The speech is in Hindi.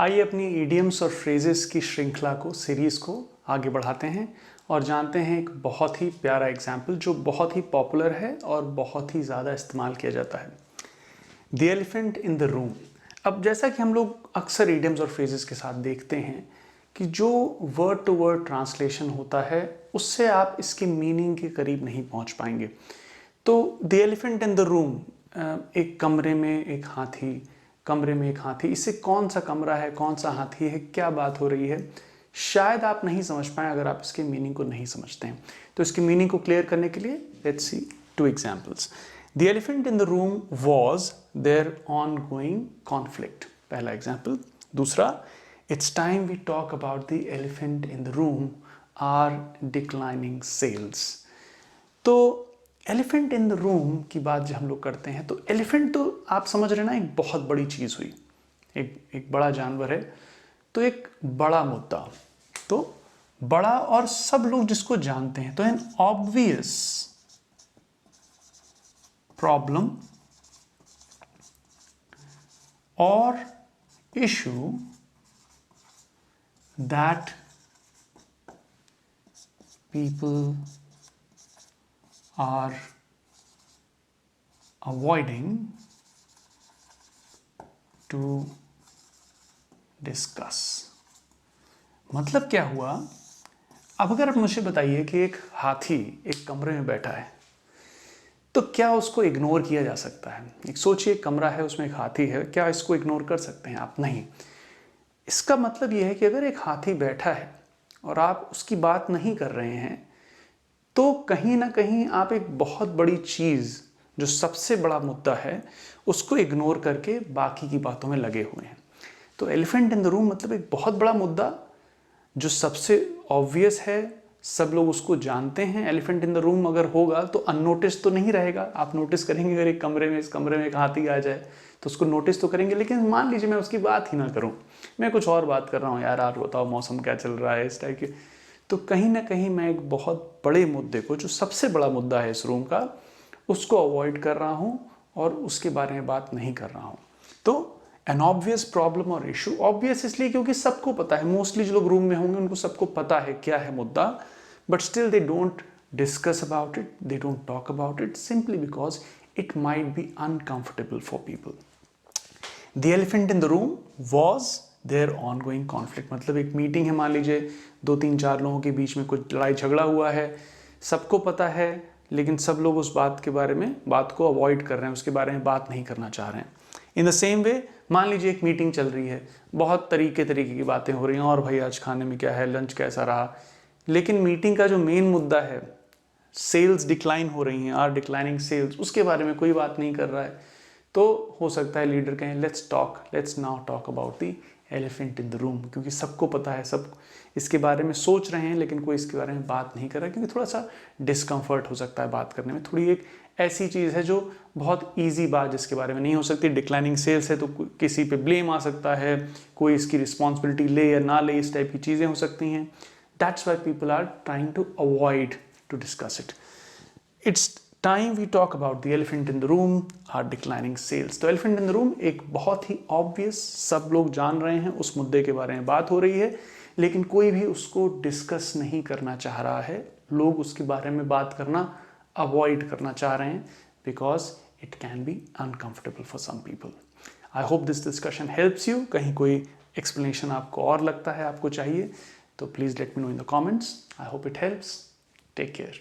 आइए अपनी इडियम्स और फ्रेजेस की श्रृंखला को, सीरीज़ को आगे बढ़ाते हैं और जानते हैं एक बहुत ही प्यारा एग्जाम्पल जो बहुत ही पॉपुलर है और बहुत ही ज़्यादा इस्तेमाल किया जाता है। The elephant in the room. अब जैसा कि हम लोग अक्सर इडियम्स और फ्रेजेस के साथ देखते हैं कि जो वर्ड टू वर्ड ट्रांसलेशन होता है उससे आप इसकी मीनिंग के करीब नहीं पहुंच पाएंगे। तो the elephant in the room, एक कमरे में एक हाथी, कमरे में एक हाथी, इससे कौन सा कमरा है, कौन सा हाथी है, क्या बात हो रही है, शायद आप नहीं समझ पाए अगर आप इसके मीनिंग को नहीं समझते हैं। तो इसकी मीनिंग को क्लियर करने के लिए let's see two examples. The elephant in the room was there ongoing conflict, पहला एग्जांपल। दूसरा, it's time we talk about the elephant in the room are declining sales. तो एलिफेंट इन द रूम की बात जब हम लोग करते हैं तो एलिफेंट तो आप समझ रहे ना, एक बहुत बड़ी चीज़ हुई, एक बड़ा जानवर है, तो एक बड़ा मुद्दा, तो बड़ा और सब लोग जिसको जानते हैं, तो एन ऑब्वियस प्रॉब्लम और issue that people are avoiding to discuss। मतलब क्या हुआ? अब अगर आप मुझे बताइए कि एक हाथी एक कमरे में बैठा है तो क्या उसको इग्नोर किया जा सकता है? एक सोचिए, कमरा है, उसमें एक हाथी है, क्या इसको इग्नोर कर सकते हैं आप? नहीं। इसका मतलब यह है कि अगर एक हाथी बैठा है और आप उसकी बात नहीं कर रहे हैं तो कहीं ना कहीं आप एक बहुत बड़ी चीज़, जो सबसे बड़ा मुद्दा है, उसको इग्नोर करके बाकी की बातों में लगे हुए हैं। तो एलिफेंट इन द रूम मतलब एक बहुत बड़ा मुद्दा जो सबसे ऑब्वियस है, सब लोग उसको जानते हैं। एलिफेंट इन द रूम अगर होगा तो अननोटिस तो नहीं रहेगा। आप नोटिस करेंगे अगर एक कमरे में, इस कमरे में एक हाथी आ जाए तो उसको नोटिस तो करेंगे, लेकिन मान लीजिए मैं उसकी बात ही ना करूं, मैं कुछ और बात कर रहा हूँ, यार आप बताओ मौसम क्या चल रहा है, इस टाइप के, तो कहीं ना कहीं मैं एक बहुत बड़े मुद्दे को, जो सबसे बड़ा मुद्दा है इस रूम का, उसको अवॉइड कर रहा हूं और उसके बारे में बात नहीं कर रहा हूं। तो एन ऑब्वियस प्रॉब्लम और इशू, ऑब्वियस इसलिए क्योंकि सबको पता है, मोस्टली जो लोग रूम में होंगे उनको सबको पता है क्या है मुद्दा, but still they don't discuss about it, they don't talk about it, simply because it might be uncomfortable for people. The elephant in the room was their ongoing conflict, मतलब एक मीटिंग है, मान लीजिए 2-3-4 लोगों के बीच में कुछ लड़ाई झगड़ा हुआ है, सबको पता है, लेकिन सब लोग उस बात के बारे में, बात को अवॉइड कर रहे हैं, उसके बारे में बात नहीं करना चाह रहे हैं। इन द सेम वे, मान लीजिए एक मीटिंग चल रही है, बहुत तरीके की बातें हो रही हैं, और भाई आज खाने में क्या है, लंच कैसा रहा, लेकिन मीटिंग का जो मेन मुद्दा है, सेल्स डिक्लाइन हो रही हैं, आर डिक्लाइनिंग सेल्स, उसके बारे में कोई बात नहीं कर रहा है, तो हो सकता है लीडर कहें let's now talk about the elephant in the room, क्योंकि सबको पता है, सब इसके बारे में सोच रहे हैं, लेकिन कोई इसके बारे में बात नहीं कर रहा है, क्योंकि थोड़ा सा डिस्कम्फर्ट हो सकता है बात करने में। थोड़ी एक ऐसी चीज़ है जो बहुत ईजी बात जिसके बारे में नहीं हो सकती। डिक्लाइनिंग सेल्स है तो किसी पे ब्लेम आ सकता है, कोई इसकी रिस्पॉन्सिबिलिटी ले या ना ले, इस टाइप की चीज़ें हो सकती हैं। That's why people are trying to avoid to discuss it. It's time we talk about the elephant in the room are declining sales. तो एलिफेंट इन द रूम एक बहुत ही ऑब्वियस, सब लोग जान रहे हैं, उस मुद्दे के बारे में बात हो रही है, लेकिन कोई भी उसको डिस्कस नहीं करना चाह रहा है। लोग उसके बारे में बात करना अवॉइड करना चाह रहे हैं, because it can be uncomfortable for some people. I hope this discussion helps you. कहीं कोई एक्सप्लेनेशन आपको और लगता है, आपको चाहिए, तो please let me know in the comments. I hope it helps. Take care.